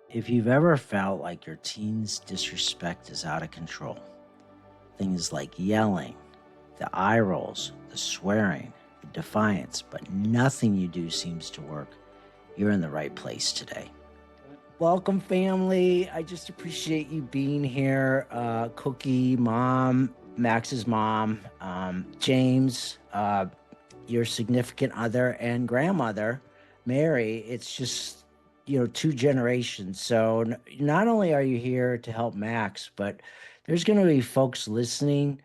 If you've ever felt like your teen's disrespect is out of control, things like yelling, the eye rolls, the swearing, the defiance, but nothing you do seems to work, you're in the right place today. Welcome, family. I just appreciate you being here. Cookie, mom, Max's mom, James, your significant other, and grandmother, Mary. It's just, two generations. So not only are you here to help Max, but there's going to be folks listening,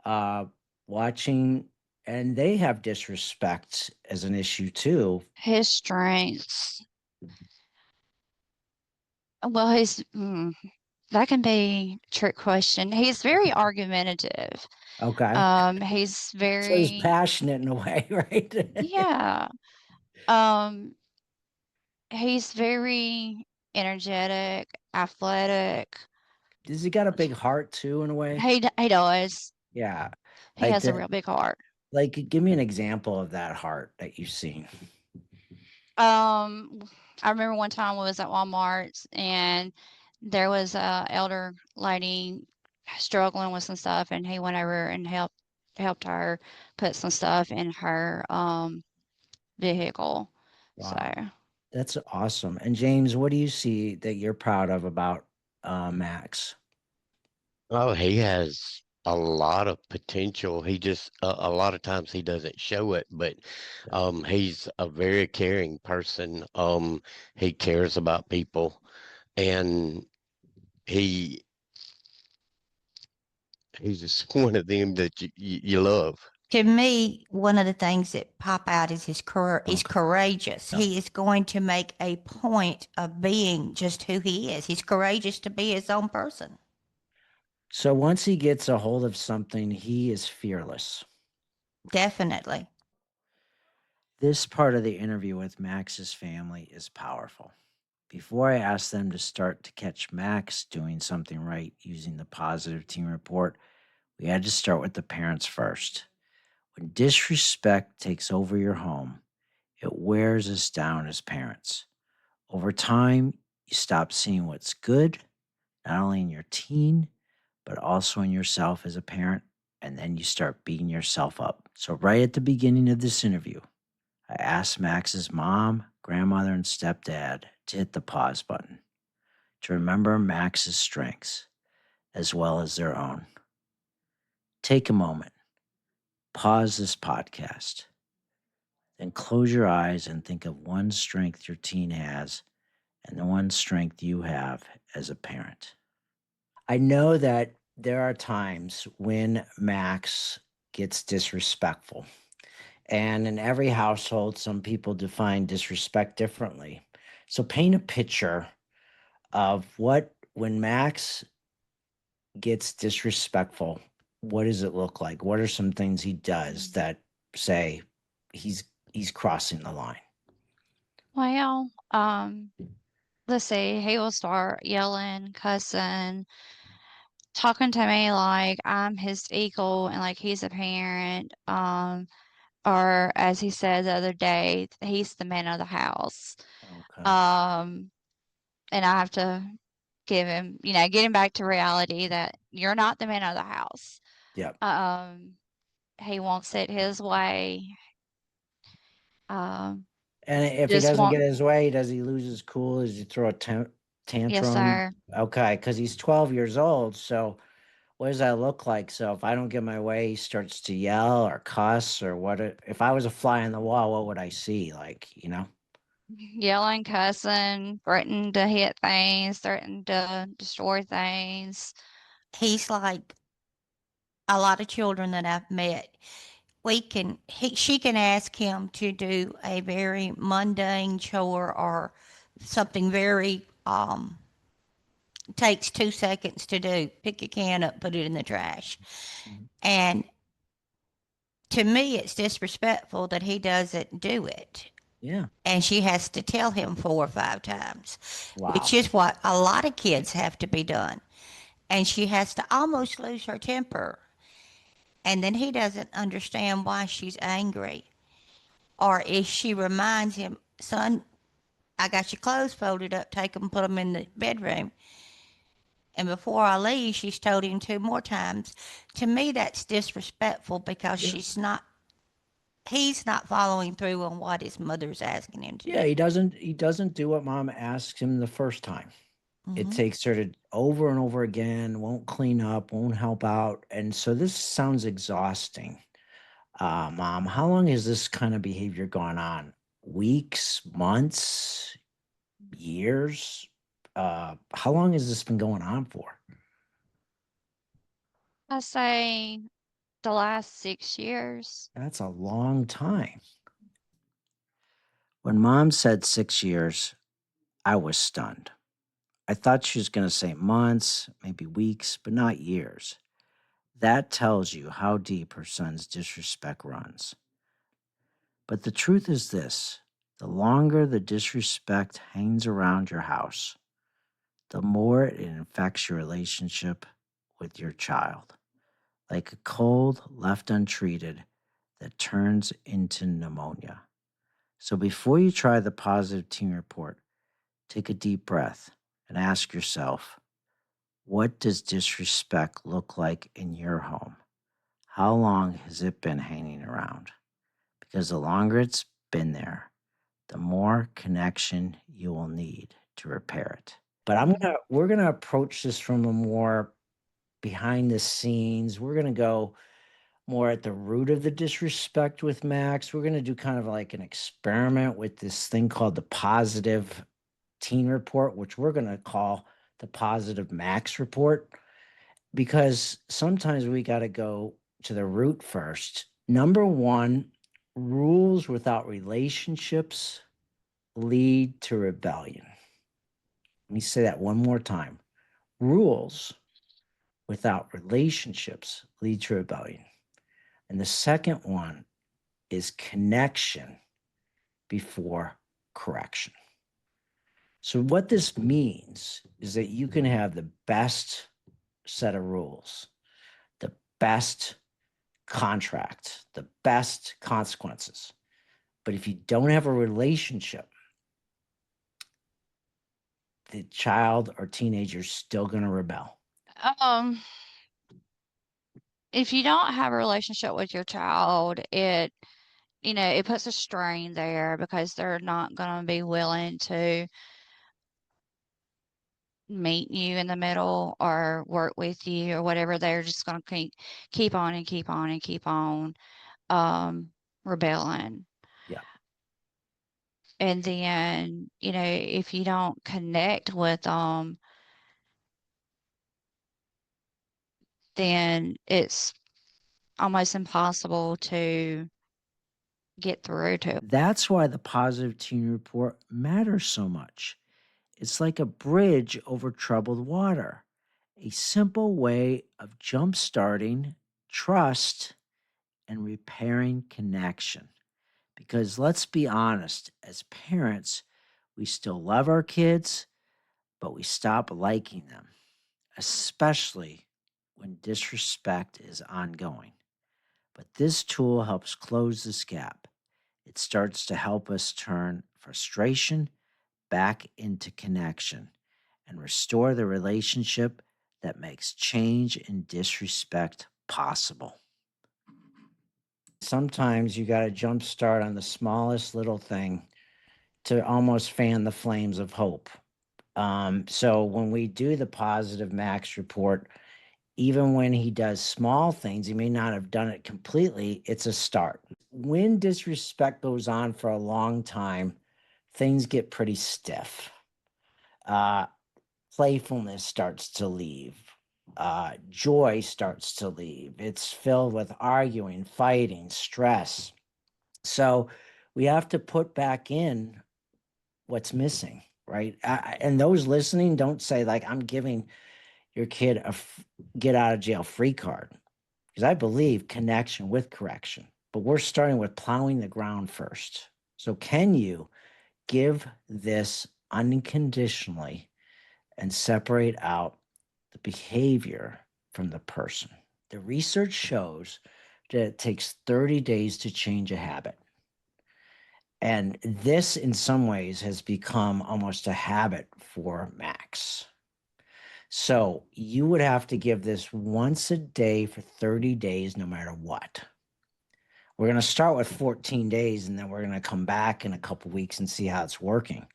uh, watching, and they have disrespect as an issue too. His strengths. Well, that can be a trick question. He's very argumentative. Okay. He's So he's very, passionate in a way, right? yeah. Um, he's very energetic, athletic. Does he got a big heart too, in a way? He does. Yeah. He Like has a that. real big heart. Like, give me an example of that heart that you've seen. Um, I remember one time I was at Walmart and there was a elder lady struggling with some stuff, and he went over and helped her put some stuff in her vehicle. So Wow. That's awesome. And James, what do you see that you're proud of about Max? Oh, he has a lot of potential. He just a lot of times he doesn't show it, but he's a very caring person. He cares about people, and he he's just one of them that you love. To me, one of the things that pop out is he's Okay. courageous. Yeah. He is going to make a point of being just who he is. He's courageous to be his own person. So once he gets a hold of something, he is fearless. Definitely. This part of the interview with Max's family is powerful. Before I asked them to start to catch Max doing something right using the positive teen report, we had to start with the parents first. When disrespect takes over your home, it wears us down as parents. Over time, you stop seeing what's good, not only in your teen, but also in yourself as a parent, and then you start beating yourself up. So, right at the beginning of this interview, I asked Max's mom, grandmother, and stepdad to hit the pause button, to remember Max's strengths as well as their own. Take a moment, pause this podcast, then close your eyes and think of one strength your teen has and the one strength you have as a parent. I know that there are times when Max gets disrespectful. And in every household, some people define disrespect differently. So paint a picture of what, when Max gets disrespectful, what does it look like? What are some things he does that say he's he's crossing the line? well, let's see, he will start yelling, cussing, talking to me like I'm his equal and like he's a parent. Or as he said the other day, he's the man of the house. Okay. Um, and I have to give him, get him back to reality that you're not the man of the house. Yep. Um, he wants it his way. Um, And if he just doesn't get want, his way, does he lose his cool? Does he throw a yes, tantrum? sir. Okay, because he's 12 years old. So what does that look like? So if I don't get my way, he starts to yell or cuss or what? If I was a fly on the wall, what would I see? Like. Yelling, cussing, threatening to hit things, threatening to destroy things. He's like a lot of children that I've met. She can ask him to do a very mundane chore or something very takes 2 seconds to do. Pick a can up, put it in the trash. Mhm. And to me, it's disrespectful that he doesn't do it. Yeah. And she has to tell him 4 or 5 times, which Wow. is what a lot of kids have to be done. And she has to almost lose her temper. And then he doesn't understand why she's angry. Or if she reminds him, son, I got your clothes folded up, take them, put them in the bedroom. And before I leave, she's told him 2 more times. To me, that's disrespectful because Yeah. he's not following through on what his mother's asking him to Yeah, do. he doesn't do what mom asks him the first time. It Hmm. takes her to over and over again, won't clean up, won't help out. And so this sounds exhausting. Mom, how long has this kind of behavior gone on? Weeks, months, years? How long has this been going on for? I say the last 6 years. That's a long time. When mom said 6 years, I was stunned. I thought she was going to say months, maybe weeks, but not years. That tells you how deep her son's disrespect runs. But the truth is this: the longer the disrespect hangs around your house, the more it infects your relationship with your child, like a cold left untreated that turns into pneumonia. So before you try the positive teen report, take a deep breath and ask yourself, what does disrespect look like in your home? How long has it been hanging around? Because the longer it's been there, the more connection you will need to repair it. But we're gonna approach this from a more behind the scenes. We're gonna go more at the root of the disrespect with Max. We're gonna do kind of like an experiment with this thing called the positive teen report, which we're gonna call the positive Max report, because sometimes we gotta go to the root first. Number one, rules without relationships lead to rebellion. Let me say that one more time. Rules without relationships lead to rebellion. And the second one is connection before correction. So, what this means is that you can have the best set of rules, the best contract, the best consequences. But if you don't have a relationship, the child or teenager is still going to rebel. Um, if you don't have a relationship with your child, it puts a strain there because they're not going to be willing to meet you in the middle or work with you or whatever. They're just going to keep on and keep on and keep on rebelling. Yeah. And then, if you don't connect with them, then it's almost impossible to get through to. That's why the positive teen report matters so much. It's like a bridge over troubled water, a simple way of jump-starting trust and repairing connection. Because let's be honest, as parents, we still love our kids, but we stop liking them, especially when disrespect is ongoing. But this tool helps close this gap. It starts to help us turn frustration back into connection and restore the relationship that makes change and disrespect possible. Sometimes you got to jump start on the smallest little thing to almost fan the flames of hope. So when we do the positive Max report, even when he does small things, he may not have done it completely. It's a start. When disrespect goes on for a long time, things get pretty stiff. Uh, Playfulness starts to leave. Joy starts to leave. It's filled with arguing, fighting, stress. So we have to put back in what's missing, right? And those listening, don't say, like, I'm giving your kid a get out of jail free card, because I believe connection with correction. But we're starting with plowing the ground first. So, can you give this unconditionally and separate out the behavior from the person? The research shows that it takes 30 days to change a habit. And this, in some ways, has become almost a habit for Max. So you would have to give this once a day for 30 days, no matter what. We're going to start with 14 days, and then we're going to come back in a couple weeks and see how it's working.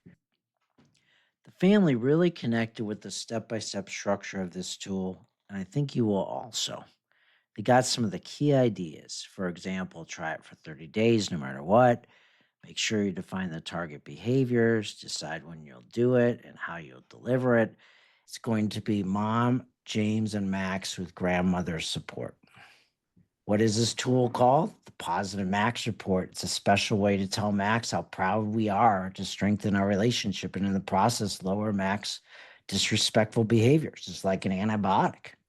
The family really connected with the step-by-step structure of this tool, and I think you will also. They got some of the key ideas. For example, try it for 30 days, no matter what. Make sure you define the target behaviors, decide when you'll do it and how you'll deliver it. It's going to be Mom, James, and Max with grandmother's support. What is this tool called? The Positive Max Report. It's a special way to tell Max how proud we are to strengthen our relationship and in the process lower Max disrespectful behaviors. It's like an antibiotic.